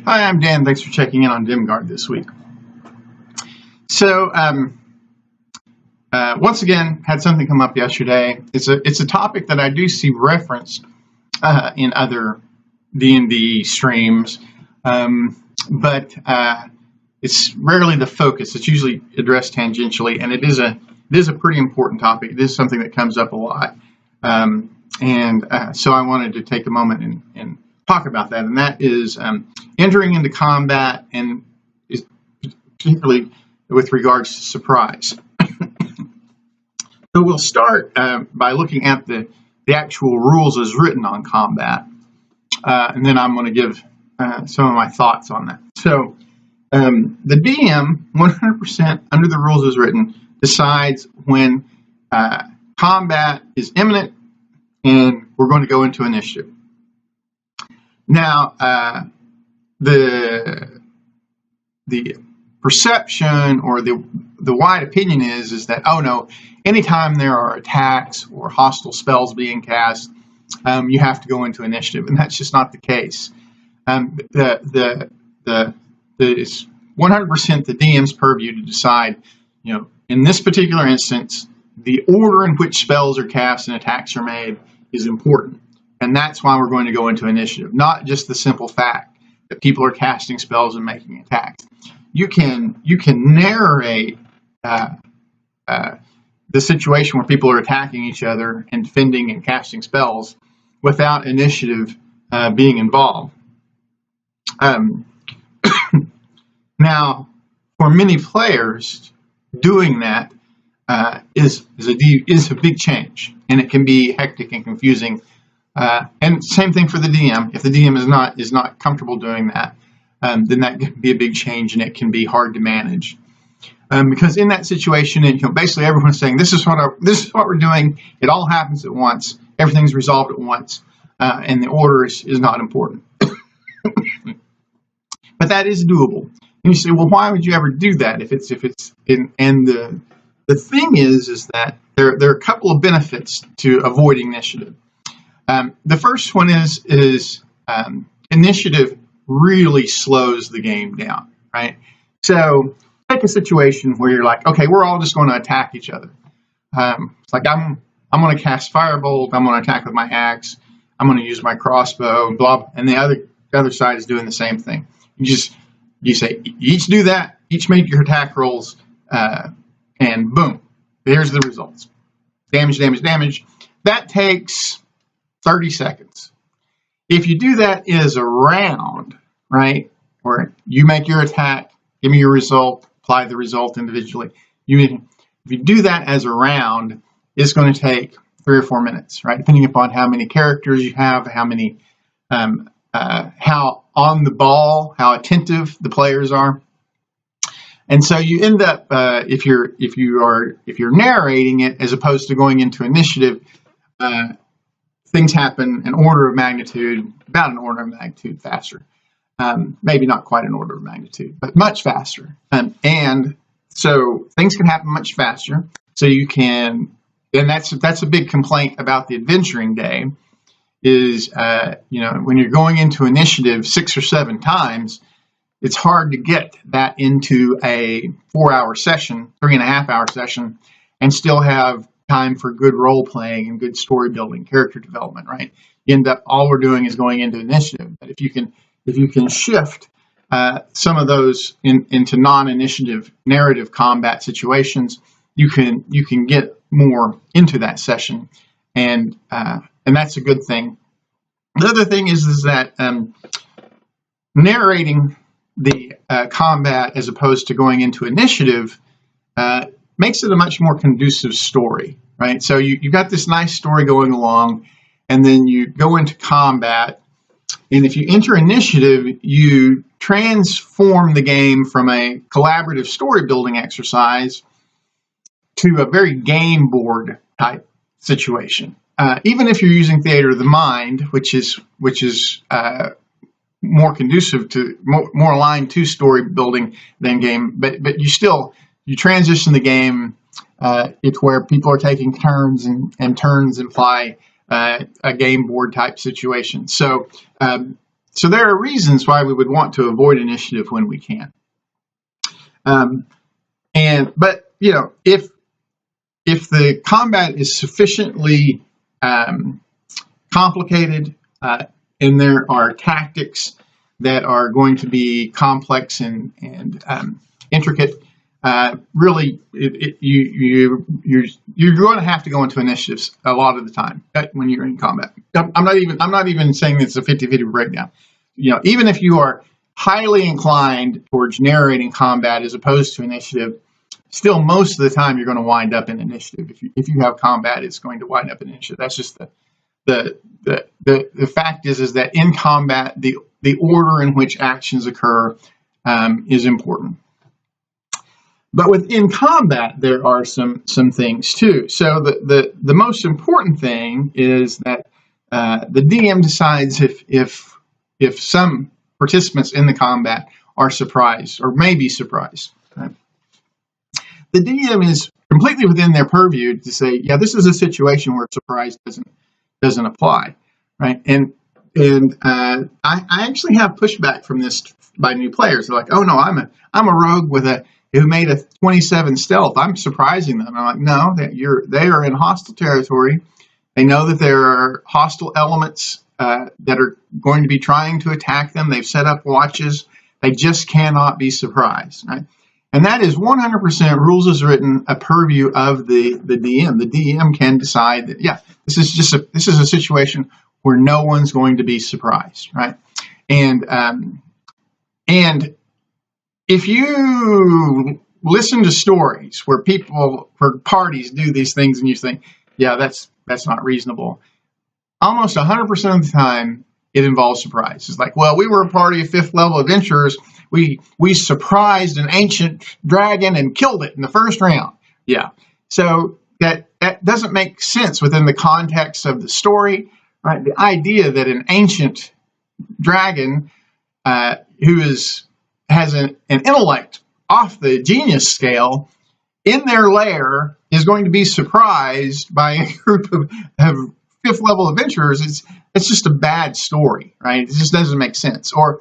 Hi, I'm Dan. Thanks for checking in on Dimgaard this week. So, once again, had something come up yesterday. It's a topic that I do see referenced in other D&D streams, but it's rarely the focus. It's usually addressed tangentially, and it is a pretty important topic. It is something that comes up a lot, so I wanted to take a moment and talk about that, and that is entering into combat, and particularly with regards to surprise. So we'll start by looking at the actual rules as written on combat, and then I'm going to give some of my thoughts on that. So the DM, 100% under the rules as written, decides when combat is imminent and we're going to go into initiative. Now, the perception or the wide opinion is that, oh no, anytime there are attacks or hostile spells being cast, you have to go into initiative, and that's just not the case. It's 100% the DM's purview to decide, in this particular instance, the order in which spells are cast and attacks are made is important. And that's why we're going to go into initiative, not just the simple fact that people are casting spells and making attacks. You can narrate the situation where people are attacking each other and defending and casting spells without initiative being involved. Now, for many players, doing that is a big change, and it can be hectic and confusing. And same thing for the DM. If the DM is not comfortable doing that, then that can be a big change, and it can be hard to manage. Because in that situation, basically everyone's saying, this is what we're doing. It all happens at once. Everything's resolved at once, and the order is not important. But that is doable. And you say, well, why would you ever do that if it's in? And the thing is that there are a couple of benefits to avoiding initiative. The first one is initiative really slows the game down, right? So take a situation where you're like, okay, we're all just going to attack each other. It's like I'm going to cast Firebolt. I'm going to attack with my axe. I'm going to use my crossbow, blah, and the other side is doing the same thing. You say, each do that, each make your attack rolls, and boom, there's the results. Damage, damage, damage. That takes 30 seconds. If you do that as a round, right, where you make your attack, give me your result, apply the result individually. If you do that as a round, it's going to take 3 or 4 minutes, right, depending upon how many characters you have, how on the ball, how attentive the players are. And so you end up, if you're narrating it as opposed to going into initiative, things happen about an order of magnitude faster. Maybe not quite an order of magnitude, but much faster. And so things can happen much faster. So you can, and that's a big complaint about the adventuring game is, when you're going into initiative 6 or 7 times, it's hard to get that into a 4-hour session, 3.5-hour session, and still have time for good role playing and good story building, character development, right? You end up, all we're doing is going into initiative. But if you can shift some of those into non-initiative narrative combat situations, you can get more into that session, and that's a good thing. The other thing is that narrating the combat as opposed to going into initiative makes it a much more conducive story, right? So you got this nice story going along, and then you go into combat, and if you enter initiative, you transform the game from a collaborative story building exercise to a very game board type situation. Even if you're using theater of the mind, which is more conducive to more aligned to story building than game, but you transition the game. It's where people are taking turns, and turns imply a game board type situation. So So there are reasons why we would want to avoid initiative when we can. But if the combat is sufficiently complicated, and there are tactics that are going to be complex and intricate, really, you're going to have to go into initiatives a lot of the time when you're in combat. I'm not even saying it's a 50-50 breakdown. Even if you are highly inclined towards narrating combat as opposed to initiative, still most of the time you're going to wind up in initiative. If you have combat, it's going to wind up in initiative. That's just the fact is that in combat, the order in which actions occur is important. But within combat, there are some things too. So the most important thing is that the DM decides if some participants in the combat are surprised or may be surprised. Right? The DM is completely within their purview to say, yeah, this is a situation where surprise doesn't apply, right? And I actually have pushback from this by new players. They're like, oh no, I'm a rogue who made a 27 stealth. I'm surprising them. I'm like, no, they are in hostile territory. They know that there are hostile elements that are going to be trying to attack them. They've set up watches. They just cannot be surprised, right? And that is 100% rules as written, a purview of the DM. The DM can decide that, yeah, this is a situation where no one's going to be surprised, right? And if you listen to stories where parties do these things and you think, yeah, that's not reasonable, almost 100% of the time it involves surprise. It's like, well, we were a party of 5th level adventurers. We surprised an ancient dragon and killed it in the first round. Yeah. So that doesn't make sense within the context of the story, right? The idea that an ancient dragon who has an intellect off the genius scale in their lair is going to be surprised by a group of 5th level adventurers. It's just a bad story, right? It just doesn't make sense. Or,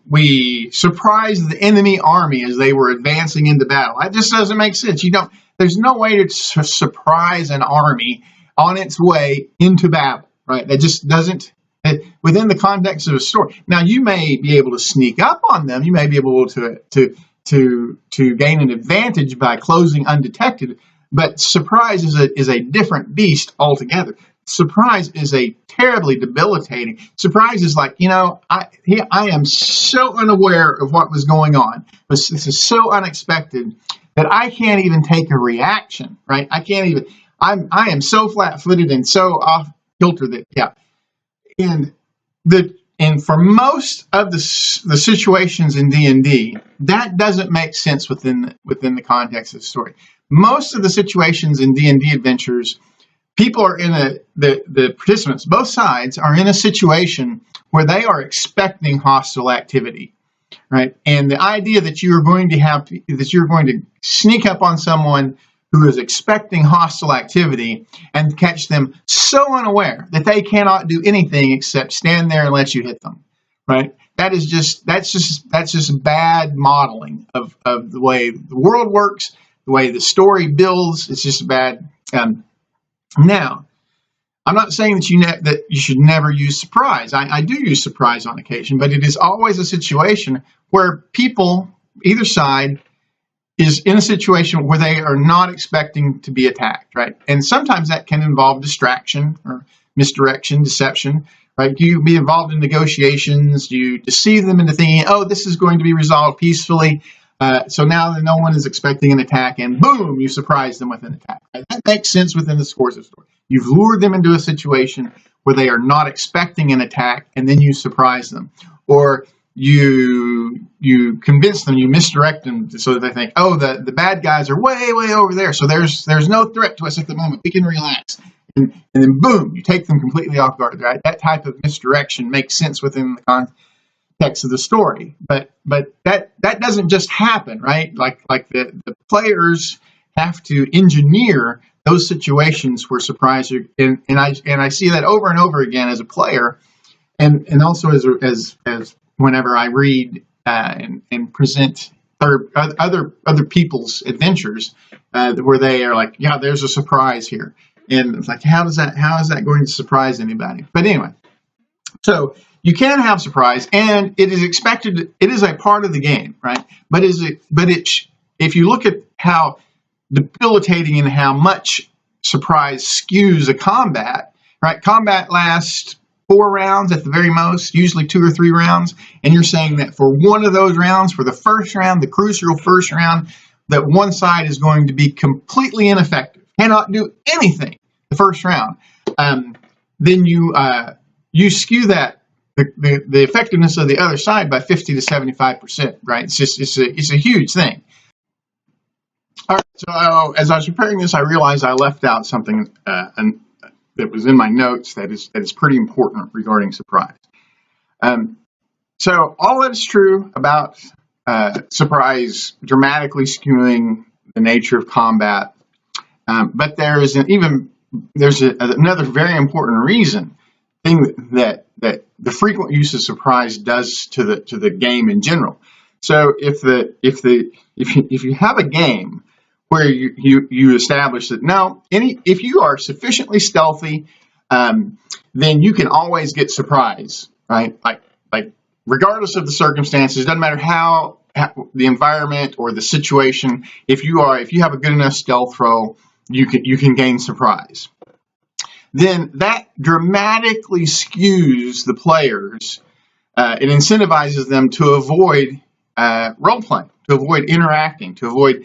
we surprised the enemy army as they were advancing into battle. That just doesn't make sense. There's no way to surprise an army on its way into battle, right? That just doesn't, within the context of a story. Now, you may be able to sneak up on them. You may be able to gain an advantage by closing undetected, but surprise is a different beast altogether. Surprise is a terribly debilitating. Surprise is like, I am so unaware of what was going on. This is so unexpected that I can't even take a reaction, right? I am so flat-footed and so off kilter that, yeah. And for most of the situations in D&D, that doesn't make sense within the context of the story. Most of the situations in D&D adventures, people are the participants, both sides, are in a situation where they are expecting hostile activity, right? And the idea that you're going to sneak up on someone who is expecting hostile activity and catch them so unaware that they cannot do anything except stand there and let you hit them, right? That's just bad modeling of the way the world works, the way the story builds. It's just bad. Now, I'm not saying that you should never use surprise. I do use surprise on occasion, but it is always a situation where people, either side, is in a situation where they are not expecting to be attacked, right? And sometimes that can involve distraction or misdirection, deception, right? You be involved in negotiations, you deceive them into thinking, oh, this is going to be resolved peacefully. So now that no one is expecting an attack, and boom, you surprise them with an attack. Right? That makes sense within the scores of story. You've lured them into a situation where they are not expecting an attack, and then you surprise them. Or you convince them, you misdirect them so that they think, oh, the bad guys are way, way over there. So there's no threat to us at the moment. We can relax. And then boom, you take them completely off guard, right? That type of misdirection makes sense within the context of the story. But that doesn't just happen, right? Like the players have to engineer those situations where surprise, and I see that over and over again as a player, and also as whenever I read and present other people's adventures, where they are like, yeah, there's a surprise here, and it's like, how is that going to surprise anybody? But anyway, so you can have surprise, and it is expected. It is a part of the game, right? But if you look at how debilitating and how much surprise skews a combat, right? Combat lasts 4 rounds at the very most, usually 2 or 3 rounds, and you're saying that for one of those rounds, for the first round, the crucial first round, that one side is going to be completely ineffective, cannot do anything the first round, then you skew that the effectiveness of the other side by 50 to 75%, right? It's a huge thing. All right, so as I was preparing this, I realized I left out something that was in my notes that is pretty important regarding surprise. So all that is true about surprise dramatically skewing the nature of combat, but there's another very important thing that the frequent use of surprise does to the game in general. So if you have a game where you establish that if you are sufficiently stealthy, then you can always get surprise, right? Like regardless of the circumstances, doesn't matter how the environment or the situation. If you have a good enough stealth roll, you can gain surprise. Then that dramatically skews the players. It incentivizes them to avoid role playing, to avoid interacting, to avoid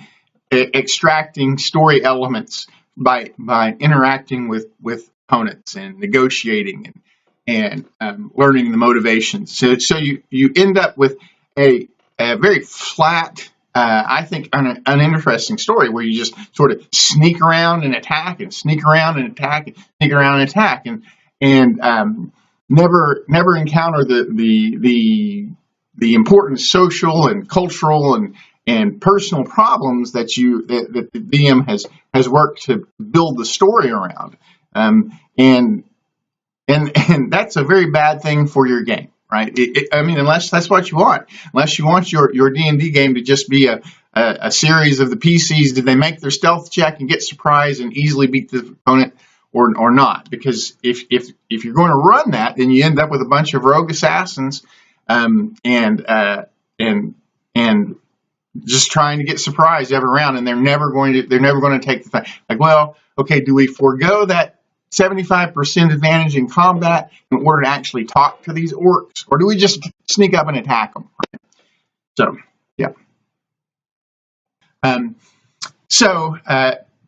extracting story elements by interacting with opponents and negotiating and learning the motivations. So you end up with a very flat, I think, an uninteresting story where you just sort of sneak around and attack and sneak around and attack and sneak around and attack and never encounter the important social and cultural and personal problems that the DM has worked to build the story around, and that's a very bad thing for your game, right? Unless that's what you want, unless you want your D&D game to just be a series of the PCs. Did they make their stealth check and get surprised and easily beat the opponent, or not? Because if you're going to run that, then you end up with a bunch of rogue assassins, and just trying to get surprised every round, and they're never going to take the fight. Like, well, okay, do we forego that 75% advantage in combat in order to actually talk to these orcs, or do we just sneak up and attack them? Right? So, yeah.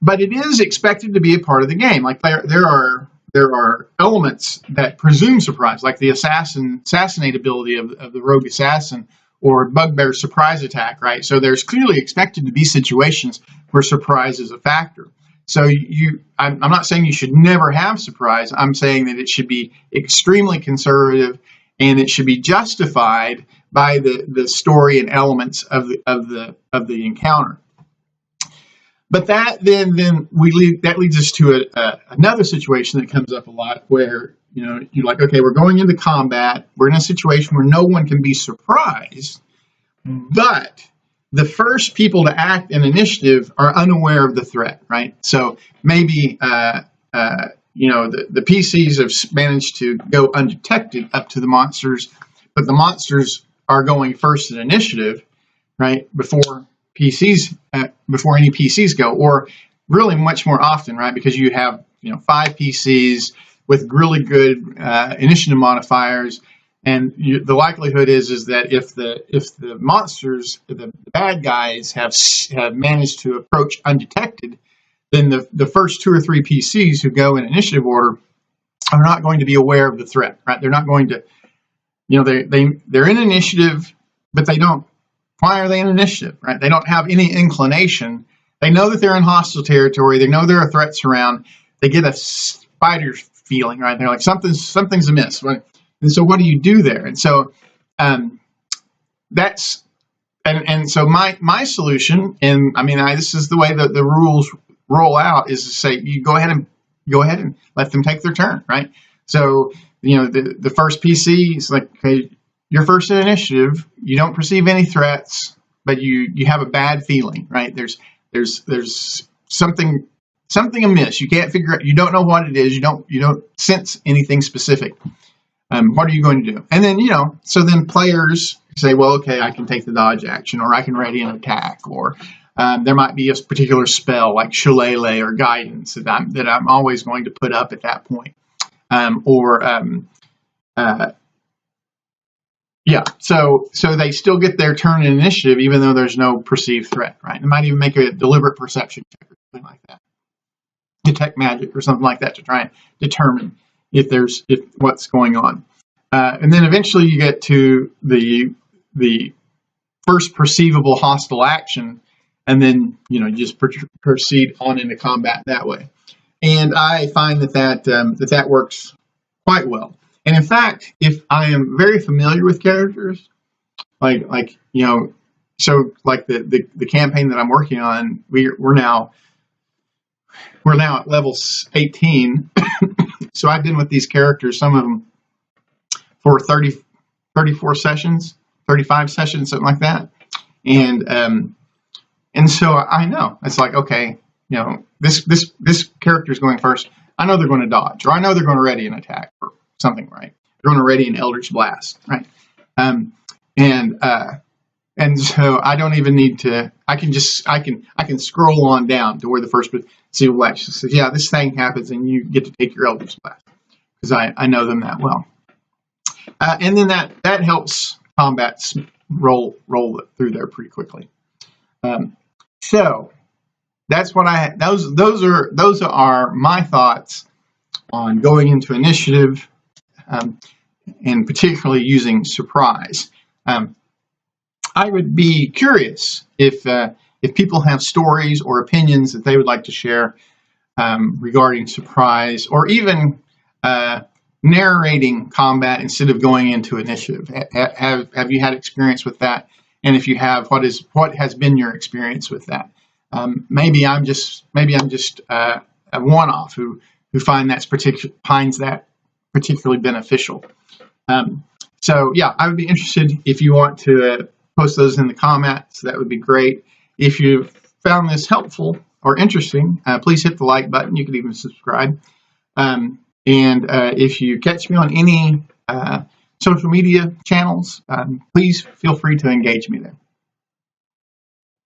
But it is expected to be a part of the game. Like there are elements that presume surprise, like the assassinate ability of the rogue assassin, or bugbear surprise attack, right? So there's clearly expected to be situations where surprise is a factor. So I'm not saying you should never have surprise. I'm saying that it should be extremely conservative, and it should be justified by the story and elements of the encounter. But that that leads us to another situation that comes up a lot, where you're like, okay, we're going into combat. We're in a situation where no one can be surprised, but the first people to act in initiative are unaware of the threat, right? So maybe the PCs have managed to go undetected up to the monsters, but the monsters are going first in initiative, right? Before any PCs go, or really much more often, right? Because you have 5 PCs with really good initiative modifiers, and the likelihood is that if the monsters, the bad guys, have managed to approach undetected, then the first 2 or 3 PCs who go in initiative order are not going to be aware of the threat, right? They're not going to, they're in initiative, but they don't. Why are they in initiative, right? They don't have any inclination. They know that they're in hostile territory. They know there are threats around. They get a spider feeling, right? They're like, something's amiss. Right? And so what do you do there? And so that's so my solution, and this is the way that the rules roll out, is to say you go ahead and let them take their turn, right? So, the first PC is like, okay, your first initiative, you don't perceive any threats, but you have a bad feeling, right? There's something amiss. You can't figure out. You don't know what it is. You don't sense anything specific. What are you going to do? And then so then players say, well, okay, I can take the dodge action, or I can ready an attack, or there might be a particular spell like Shillelagh or Guidance that I'm always going to put up at that point, So they still get their turn in initiative even though there's no perceived threat, right? They might even make a deliberate perception check or something like that, detect magic or something like that to try and determine if what's going on. And then eventually you get to the first perceivable hostile action, and then you just proceed on into combat that way. And I find that works quite well. And in fact, if I am very familiar with characters, like the campaign that I'm working on, we're now at level 18. So I've been with these characters, some of them for 34 sessions, 35 sessions, something like that. And so I know it's like, okay, this character is going first. I know they're going to dodge, or I know they're going to ready an attack or something, right? They're going to ready an Eldritch Blast, right? And so I don't even need to. I can scroll on down to where the first perceivable action says, yeah, this thing happens, and you get to take your Eldritch Blast because I know them that well. And then that helps combats roll through there pretty quickly. So that's what those are my thoughts on going into initiative, and particularly using surprise. I would be curious if people have stories or opinions that they would like to share regarding surprise, or even narrating combat instead of going into initiative. Have you had experience with that? And if you have, what has been your experience with that? Maybe I'm just a one-off who finds that particularly beneficial. So yeah, I would be interested if you want to post those in the comments. That would be great. If you found this helpful or interesting, please hit the like button. You can even subscribe. And if you catch me on any social media channels, please feel free to engage me there.